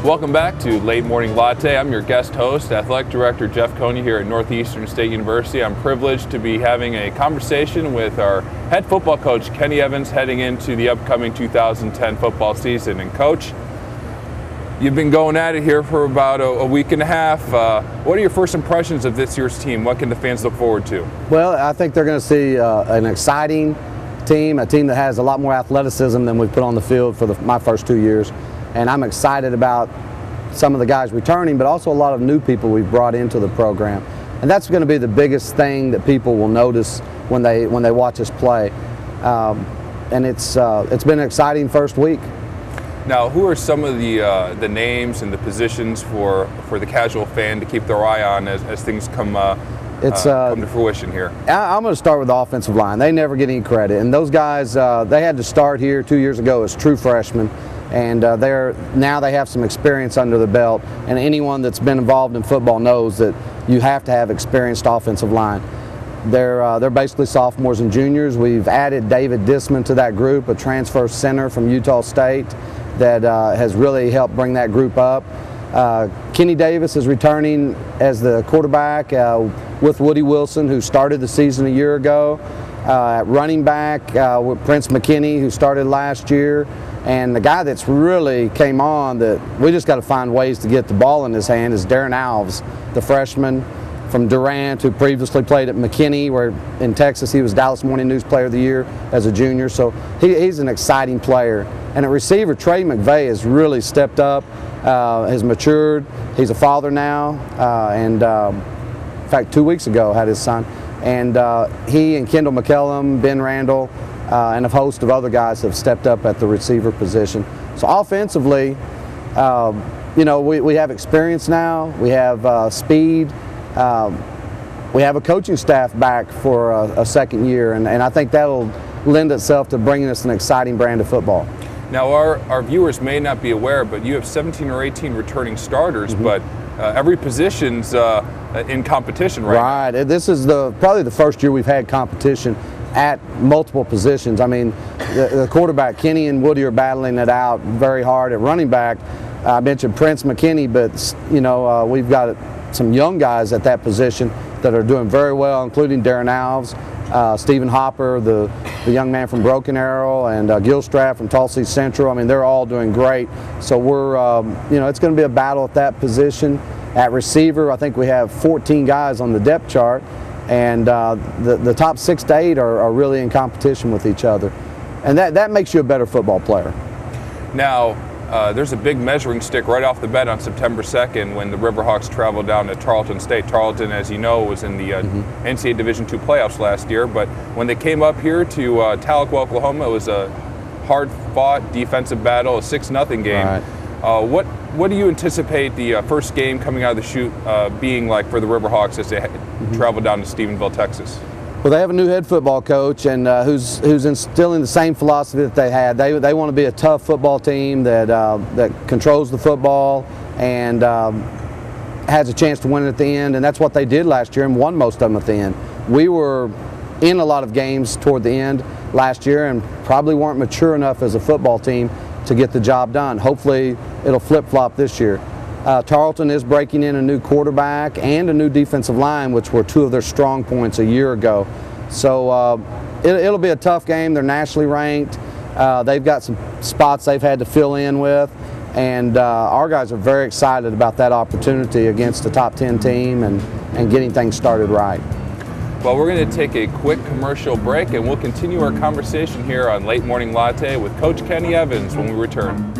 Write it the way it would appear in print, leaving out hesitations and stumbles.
Welcome back to Late Morning Latte. I'm your guest host, Athletic Director Jeff Coney here at Northeastern State University. I'm privileged to be having a conversation with our head football coach, Kenny Evans, heading into the upcoming 2010 football season. And Coach, you've been going at it here for about a week and a half. What are your first impressions of this year's team? What can the fans look forward to? Well, I think they're going to see an exciting team, a team that has a lot more athleticism than we've put on the field for my first 2 years. And I'm excited about some of the guys returning, but also a lot of new people we've brought into the program. And that's going to be the biggest thing that people will notice when they watch us play. And it's been an exciting first week. Now, who are some of the names and the positions for the casual fan to keep their eye on as things come to fruition here? I'm going to start with the offensive line. They never get any credit, and those guys they had to start here 2 years ago as true freshmen, and now they have some experience under the belt. And anyone that's been involved in football knows that you have to have experienced offensive line. They're basically sophomores and juniors. We've added David Disman to that group, a transfer center from Utah State that has really helped bring that group up. Kenny Davis is returning as the quarterback with Woody Wilson, who started the season a year ago. At running back with Prince McKinney, who started last year. And the guy that's really came on that we just got to find ways to get the ball in his hand is Darren Alves, the freshman from Durant, who previously played at McKinney, where in Texas he was Dallas Morning News Player of the Year as a junior. So he's an exciting player. And at receiver, Trey McVeigh has really stepped up, has matured. He's a father now, and in fact 2 weeks ago had his son. And he and Kendall McCellum, Ben Randall, and a host of other guys have stepped up at the receiver position. So offensively, we have experience now. We have speed. We have a coaching staff back for a second year, and I think that'll lend itself to bringing us an exciting brand of football. Now, our viewers may not be aware, but you have 17 or 18 returning starters, but every position's in competition right now. Right. This is probably the first year we've had competition at multiple positions. I mean, the quarterback, Kenny and Woody, are battling it out very hard. At running back, I mentioned Prince McKinney, but we've got some young guys at that position that are doing very well, including Darren Alves, Stephen Hopper, the young man from Broken Arrow, and Gilstrap from Tulsa Central. I mean, they're all doing great. So we're, it's going to be a battle at that position. At receiver, I think we have 14 guys on the depth chart, and the top 6 to 8 are really in competition with each other. And that makes you a better football player. Now, there's a big measuring stick right off the bat on September 2nd when the Riverhawks travel down to Tarleton State. Tarleton, as you know, was in the NCAA Division II playoffs last year, but when they came up here to Tahlequah, Oklahoma, it was a hard-fought defensive battle, a 6-0 game. Right. What do you anticipate the first game coming out of the chute being like for the Riverhawks as they travel down to Stephenville, Texas? Well, they have a new head football coach, and who's instilling the same philosophy that they had. They want to be a tough football team that controls the football and has a chance to win it at the end, and that's what they did last year and won most of them at the end. We were in a lot of games toward the end last year and probably weren't mature enough as a football team to get the job done. Hopefully it'll flip-flop this year. Tarleton is breaking in a new quarterback and a new defensive line, which were 2 of their strong points a year ago. So it'll be a tough game. They're nationally ranked. They've got some spots they've had to fill in with, and our guys are very excited about that opportunity against a top 10 team and getting things started right. Well, we're going to take a quick commercial break, and we'll continue our conversation here on Late Morning Latte with Coach Kenny Evans when we return.